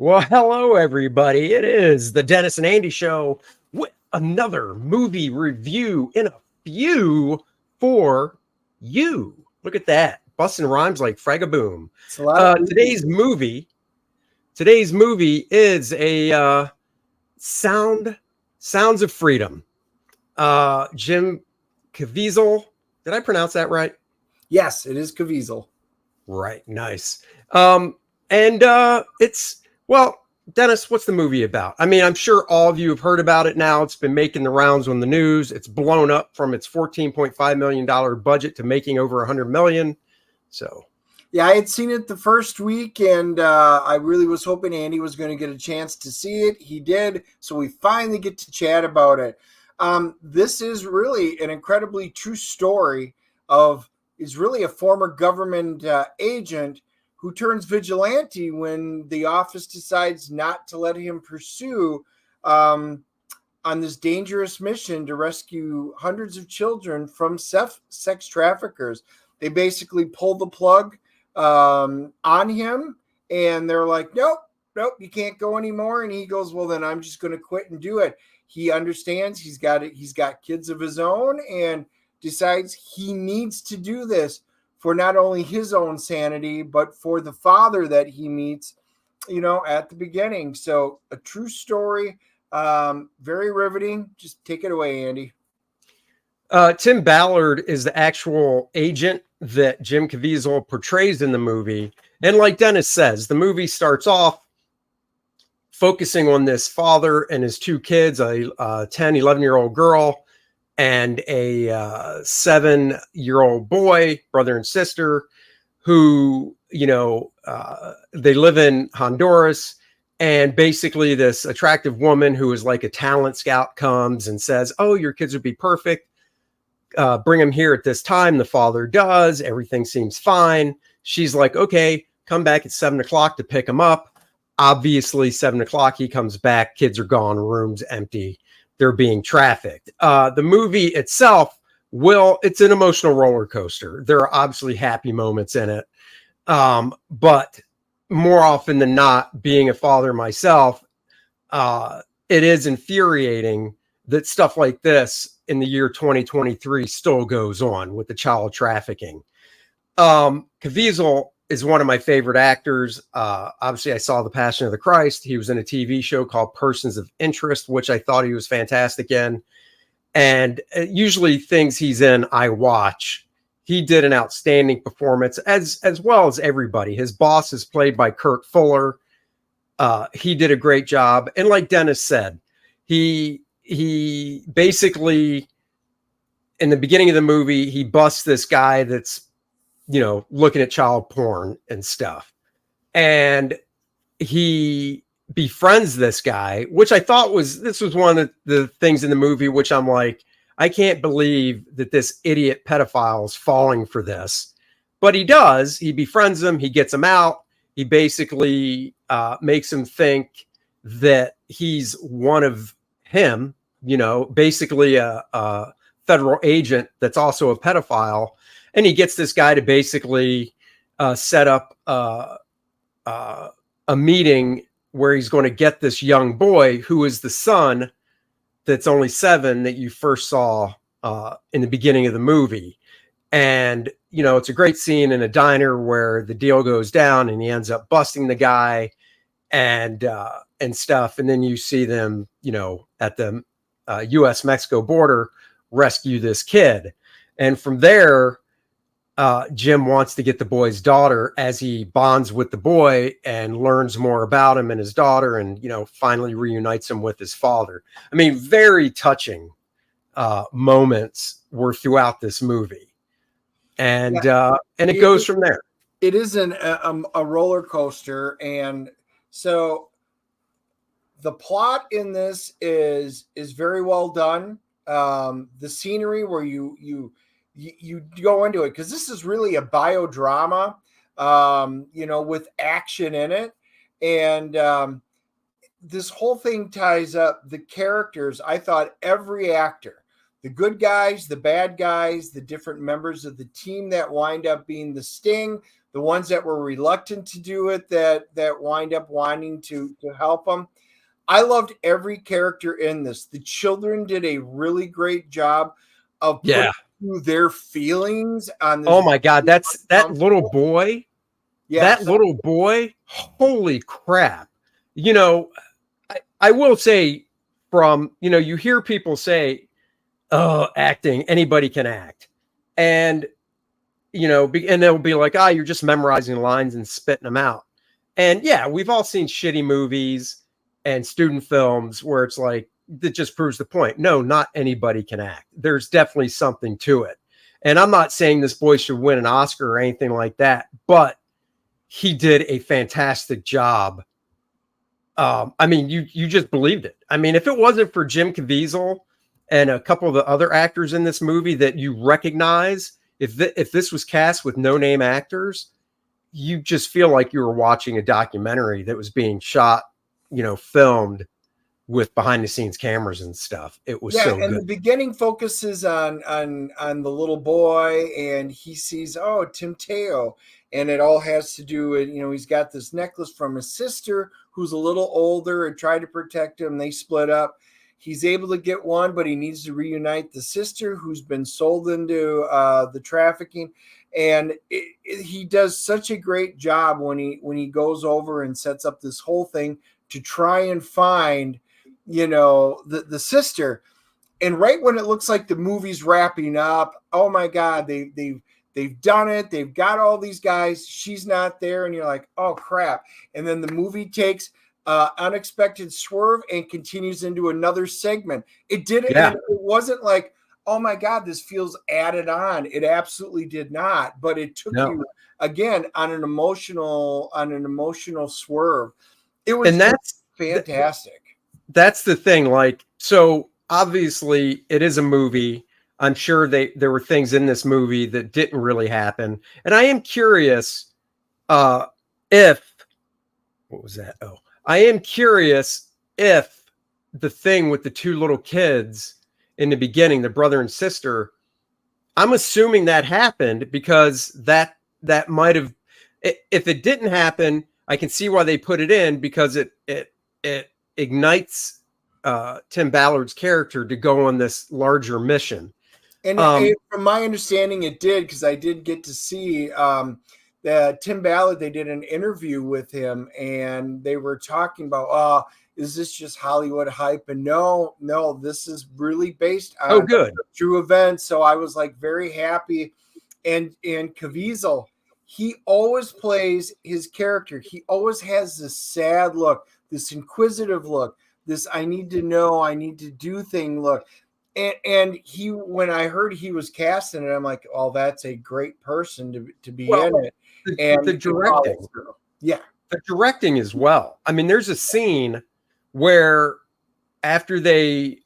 Well, hello, everybody. It is the Dennis and Andy Show with another movie review in a few for you. Look at that. Busting rhymes like Fragaboom. Today's movie is a Sounds of Freedom. Jim Caviezel. Did I pronounce that right? Yes, it is Caviezel. Right. Nice. Well, Dennis, what's the movie about? I mean, I'm sure all of you have heard about it now. It's been making the rounds on the news. It's blown up from its $14.5 million budget to making over $100 million. So, yeah, I had seen it the first week, and I really was hoping Andy was going to get a chance to see it. He did, so we finally get to chat about it. This is really an incredibly true story is really a former government agent who turns vigilante when the office decides not to let him pursue on this dangerous mission to rescue hundreds of children from sex traffickers. They basically pull the plug on him, and they're like, nope, you can't go anymore. And he goes, well, then I'm just going to quit and do it. He understands he's got kids of his own, and decides he needs to do this for not only his own sanity, but for the father that he meets, at the beginning. So a true story, very riveting. Just take it away, Andy. Tim Ballard is the actual agent that Jim Caviezel portrays in the movie. And like Dennis says, the movie starts off focusing on this father and his two kids, a 10, 11-year-old girl and a 7-year-old boy, brother and sister, who, they live in Honduras. And basically this attractive woman who is like a talent scout comes and says, oh, your kids would be perfect. Bring them here at this time. The father does. Everything seems fine. She's like, okay, come back at 7:00 to pick them up. Obviously, 7:00, he comes back. Kids are gone. Room's empty. They're being trafficked. The movie itself it's an emotional roller coaster. There are obviously happy moments in it. But more often than not, being a father myself, it is infuriating that stuff like this in the year 2023 still goes on with the child trafficking. Caviezel is one of my favorite actors. Obviously, I saw The Passion of the Christ. He was in a TV show called Persons of Interest, which I thought he was fantastic in. And usually things he's in, I watch. He did an outstanding performance, as well as everybody. His boss is played by Kurt Fuller. He did a great job. And like Dennis said, he basically, in the beginning of the movie, he busts this guy that's, looking at child porn and stuff. And he befriends this guy, which I thought this was one of the things in the movie, which I'm like, I can't believe that this idiot pedophile is falling for this. But he does. He befriends him. He gets him out. He basically makes him think that he's one of him, basically a federal agent that's also a pedophile. And he gets this guy to basically set up a meeting where he's going to get this young boy who is the son that's only 7 that you first saw in the beginning of the movie. And, it's a great scene in a diner where the deal goes down and he ends up busting the guy and stuff. And then you see them, at the US-Mexico border rescue this kid. And from there, Jim wants to get the boy's daughter as he bonds with the boy and learns more about him and his daughter and, finally reunites him with his father. I mean, very touching moments were throughout this movie. And it goes from there. it is a roller coaster, and so the plot in this is very well done. The scenery where you go into it, because this is really a biodrama, with action in it, and this whole thing ties up the characters. I thought every actor, the good guys, the bad guys, the different members of the team that wind up being the Sting, the ones that were reluctant to do it, that wind up wanting to help them. I loved every character in this. The children did a really great job of putting Yeah. through their feelings on this. Oh my God, that's that little boy. Yes. That little boy. Holy crap. You know, I will say from, you hear people say, oh, acting, anybody can act. And, and they'll be like, you're just memorizing lines and spitting them out. And yeah, we've all seen shitty movies and student films where it's like, that just proves the point. No, not anybody can act. There's definitely something to it. And I'm not saying this boy should win an Oscar or anything like that, but he did a fantastic job. I mean, you just believed it. I mean, if it wasn't for Jim Caviezel and a couple of the other actors in this movie that you recognize, if this was cast with no-name actors, you just feel like you were watching a documentary that was being shot, filmed with behind-the-scenes cameras and stuff. It was so and good. the beginning focuses on the little boy, and he sees, Tim Teo, and it all has to do with, he's got this necklace from his sister who's a little older and tried to protect him. They split up. He's able to get one, but he needs to reunite the sister who's been sold into the trafficking. And he does such a great job when he goes over and sets up this whole thing to try and find, the sister. And right when it looks like the movie's wrapping up, oh my God, they've done it. They've got all these guys. She's not there, and you're like, oh crap. And then the movie takes unexpected swerve and continues into another segment. It didn't. Yeah. And it wasn't like, oh my God, this feels added on. It absolutely did not. But it took you again on an emotional swerve. It was, and that's fantastic. That's the thing. Like, so obviously it is a movie. I'm sure there were things in this movie that didn't really happen. And I am curious if, what was that? Oh, I am curious if the thing with the two little kids in the beginning, the brother and sister, I'm assuming that happened because that might have, if it didn't happen, I can see why they put it in, because it ignites Tim Ballard's character to go on this larger mission. And from my understanding, it did, because I did get to see Tim Ballard. They did an interview with him, and they were talking about, is this just Hollywood hype? And no, this is really based on good. true events. So I was like very happy. And Caviezel, he always plays his character. He always has this sad look, this inquisitive look, this I need to know, I need to do thing look. And he, when I heard he was casting it, I'm like, oh, that's a great person to be in it. And the directing, the directing as well. I mean, there's a scene where after they,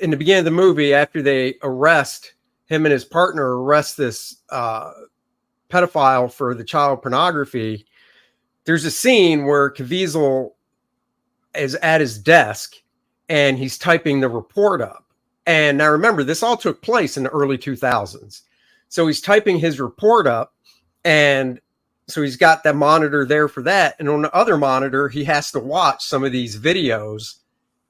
in the beginning of the movie, after they arrest him and his partner, arrest this pedophile for the child pornography, there's a scene where Caviezel is at his desk and he's typing the report up. And now remember, this all took place in the early 2000s. So he's typing his report up, and so he's got that monitor there for that. And on the other monitor, he has to watch some of these videos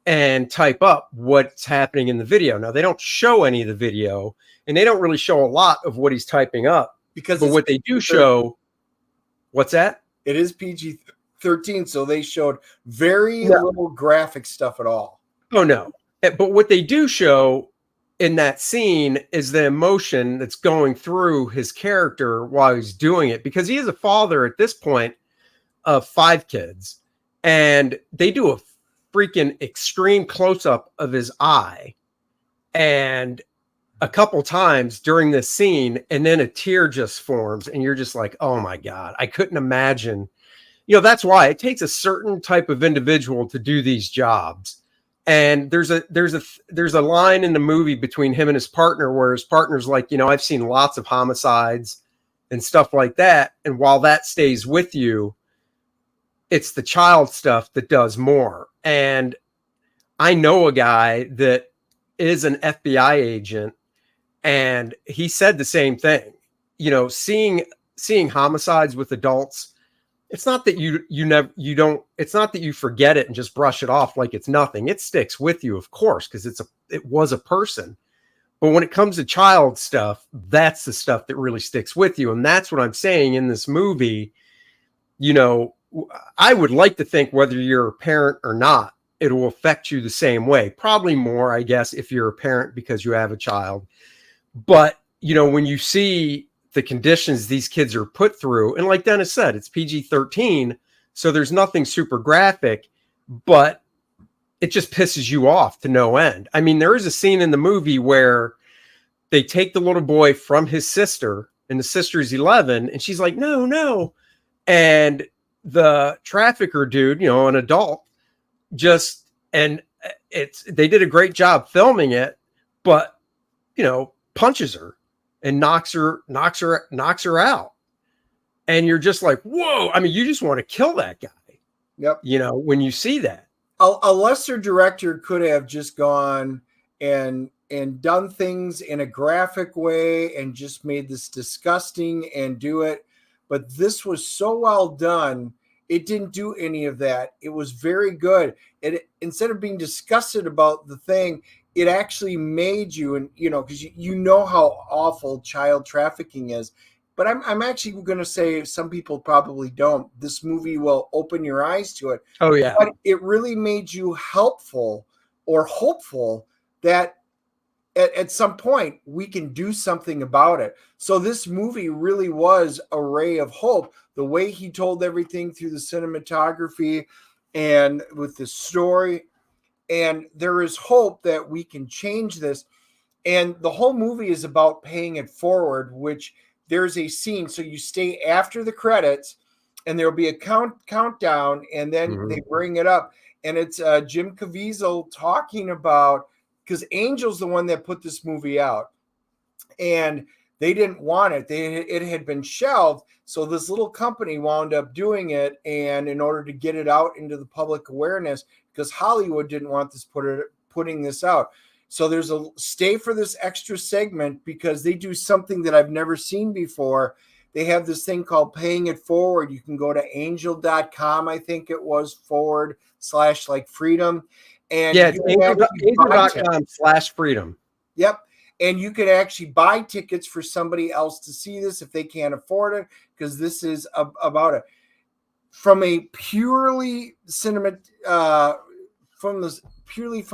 and type up what's happening in the video. Now, they don't show any of the video, and they don't really show a lot of what he's typing up. But what they do show, what's that? It is PG-13, so they showed very little graphic stuff at all. Oh, no. But what they do show in that scene is the emotion that's going through his character while he's doing it, because he is a father at this point of 5 kids, and they do a freaking extreme close-up of his eye, and a couple times during this scene, and then a tear just forms, and you're just like, oh my God, I couldn't imagine. That's why it takes a certain type of individual to do these jobs. And there's a line in the movie between him and his partner where his partner's like, I've seen lots of homicides and stuff like that. And while that stays with you, it's the child stuff that does more. And I know a guy that is an FBI agent, and he said the same thing. Seeing homicides with adults, it's not that it's not that you forget it and just brush it off like it's nothing. It sticks with you, of course, because it was a person. But when it comes to child stuff, that's the stuff that really sticks with you. And that's what I'm saying in this movie. I would like to think whether you're a parent or not, it will affect you the same way. Probably more, I guess, if you're a parent because you have a child. But, when you see the conditions these kids are put through, and like Dennis said, it's PG-13, so there's nothing super graphic, but it just pisses you off to no end. I mean, there is a scene in the movie where they take the little boy from his sister, and the sister's 11, and she's like, no. And the trafficker dude, an adult, they did a great job filming it, but, punches her and knocks her out. And you're just like, whoa. I mean, you just want to kill that guy. Yep. When you see that. A lesser director could have just gone and done things in a graphic way and just made this disgusting and do it. But this was so well done. It didn't do any of that. It was very good. Instead of being disgusted about the thing, it actually made you, and because you know how awful child trafficking is. But I'm actually going to say some people probably don't. This movie will open your eyes to it. Oh yeah. But it really made you helpful or hopeful that at some point we can do something about it. So this movie really was a ray of hope. The way he told everything through the cinematography and with the story. And there is hope that we can change this. And the whole movie is about paying it forward, which there's a scene. So you stay after the credits and there'll be a countdown, and then they bring it up. And it's Jim Caviezel talking about, because Angel's the one that put this movie out. And they didn't want it. It had been shelved. So this little company wound up doing it. And in order to get it out into the public awareness, because Hollywood didn't want this putting this out. So there's a stay for this extra segment because they do something that I've never seen before. They have this thing called Paying It Forward. You can go to angel.com, I think it was, /freedom. And yeah, angel.com/freedom. Yep. And you could actually buy tickets for somebody else to see this if they can't afford it, because this is about it. From a purely from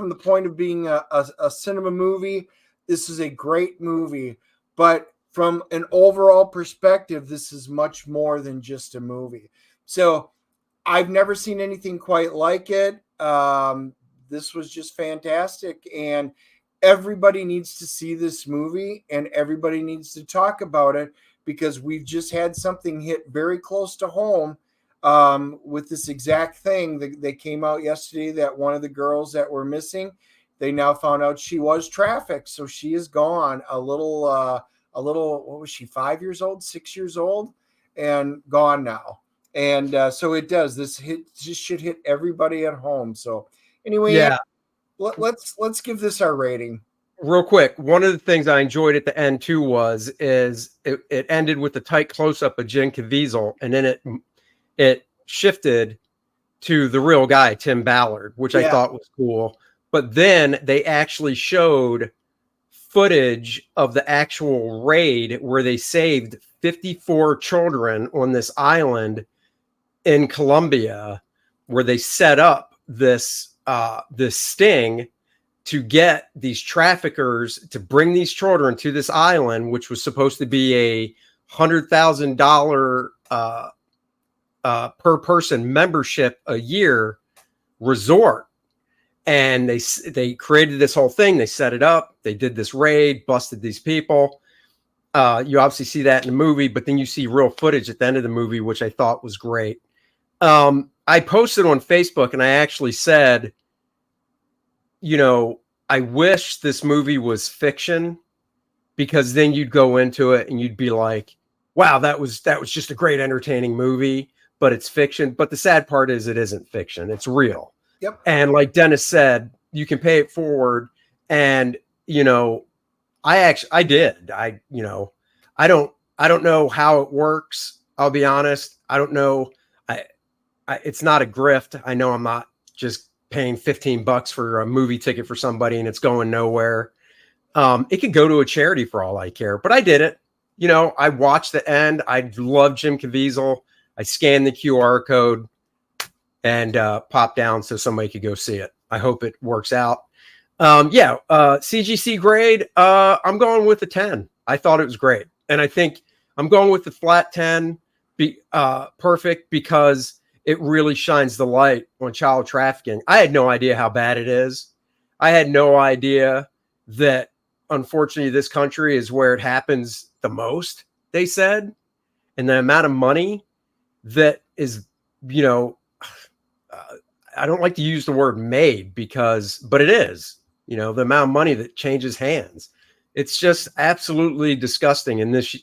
the point of being a cinema movie, this is a great movie. But from an overall perspective, this is much more than just a movie. So I've never seen anything quite like it. This was just fantastic. And everybody needs to see this movie, and everybody needs to talk about it, because we've just had something hit very close to home with this exact thing. They came out yesterday that one of the girls that were missing, they now found out she was trafficked. So she is gone, a little, what was she, 5 years old, 6 years old, and gone now. And so it does. This should hit everybody at home. So anyway, yeah. Let's give this our rating. Real quick, one of the things I enjoyed at the end too is it ended with a tight close-up of Jim Caviezel, and then it shifted to the real guy, Tim Ballard, which I thought was cool. But then they actually showed footage of the actual raid where they saved 54 children on this island in Colombia, where they set up this sting to get these traffickers to bring these children to this island, which was supposed to be a $100,000 per person membership a year resort. and they created this whole thing. They set it up. They did this raid, busted these people. You obviously see that in the movie, but then you see real footage at the end of the movie, which I thought was great. I posted on Facebook and I actually said, you know, I wish this movie was fiction, because then you'd go into it and you'd be like, wow, that was just a great entertaining movie, but it's fiction. But the sad part is it isn't fiction. It's real. Yep. And like Dennis said, you can pay it forward. And, you know, I did. You know, I don't know how it works. I'll be honest. I don't know. It's not a grift. I know I'm not just paying $15 for a movie ticket for somebody and it's going nowhere. It could go to a charity for all I care, but I did it. You know, I watched the end. I love Jim Caviezel. I scanned the QR code and popped down so somebody could go see it. I hope it works out. CGC grade. I'm going with a 10. I thought it was great. And I think I'm going with the flat 10. Perfect, because it really shines the light on child trafficking. I had no idea how bad it is. I had no idea that, unfortunately, this country is where it happens the most, they said. And the amount of money that is, you know, I don't like to use the word made but it is, you know, the amount of money that changes hands. It's just absolutely disgusting. In this,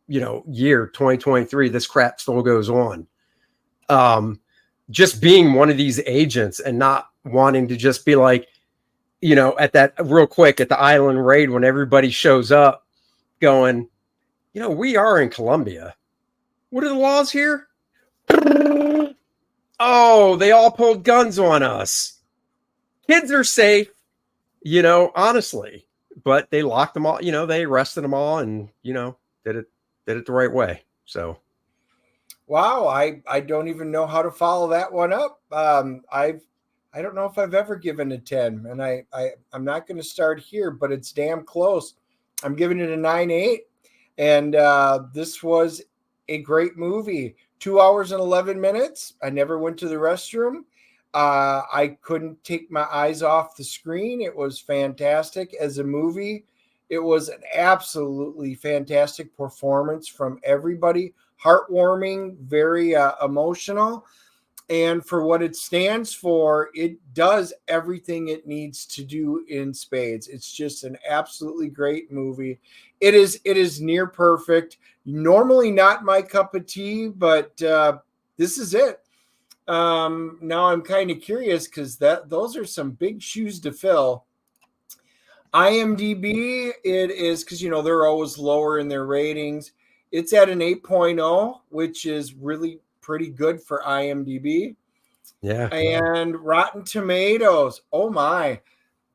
you know, year 2023, this crap still goes on. Just being one of these agents and not wanting to just be like, you know, at that real quick at the island raid, when everybody shows up going, you know, we are in Colombia. What are the laws here? Oh, they all pulled guns on us. Kids are safe, you know, honestly, but they locked them all, you know, they arrested them all and, you know, did it the right way. So. Wow. I don't even know how to follow that one up. I don't know if I've ever given a 10, and I'm not going to start here, but it's damn close. I'm giving it a 9.8, and this was a great movie. 2 hours and 11 minutes. I never went to the restroom. I couldn't take my eyes off the screen. It was fantastic as a movie. It was an absolutely fantastic performance from everybody. Heartwarming, very emotional. And for what it stands for, it does everything it needs to do in spades. It's just an absolutely great movie. It is near perfect. Normally not my cup of tea, but this is it. Now I'm kind of curious because those are some big shoes to fill. IMDb, it is, because you know they're always lower in their ratings. It's at an 8.0, which is really pretty good for IMDb. Yeah. And Rotten Tomatoes. Oh my.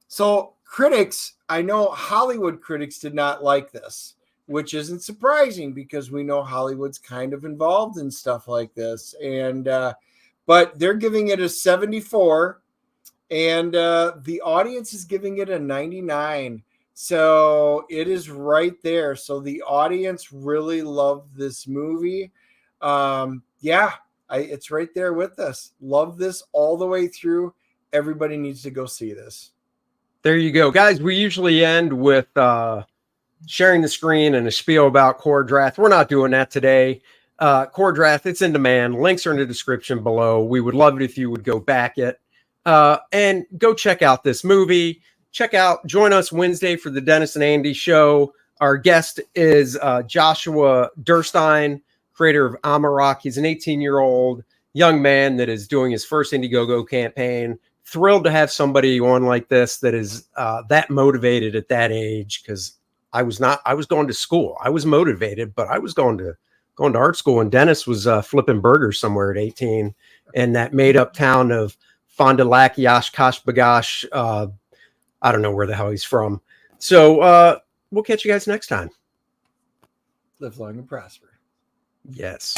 So critics, I know Hollywood critics did not like this, which isn't surprising because we know Hollywood's kind of involved in stuff like this. And but they're giving it a 74, and the audience is giving it a 99. So it is right there. So the audience really loved this movie. It's right there with us. Love this all the way through. Everybody needs to go see this. There you go, guys. We usually end with sharing the screen and a spiel about Kor-Drath. We're not doing that today. Kor-Drath, it's in demand. Links are in the description below. We would love it if you would go back it and go check out this movie. Join us Wednesday for the Dennis and Andy show. Our guest is Joshua Durstein, creator of Amarok. He's an 18-year-old young man that is doing his first Indiegogo campaign. Thrilled to have somebody on like this that is that motivated at that age, because I was not. I was going to school. I was motivated, but I was going to art school. And Dennis was flipping burgers somewhere at 18 in that made-up town of Fond du Lac, Oshkosh. I don't know where the hell he's from. So we'll catch you guys next time. Live long and prosper. Yes.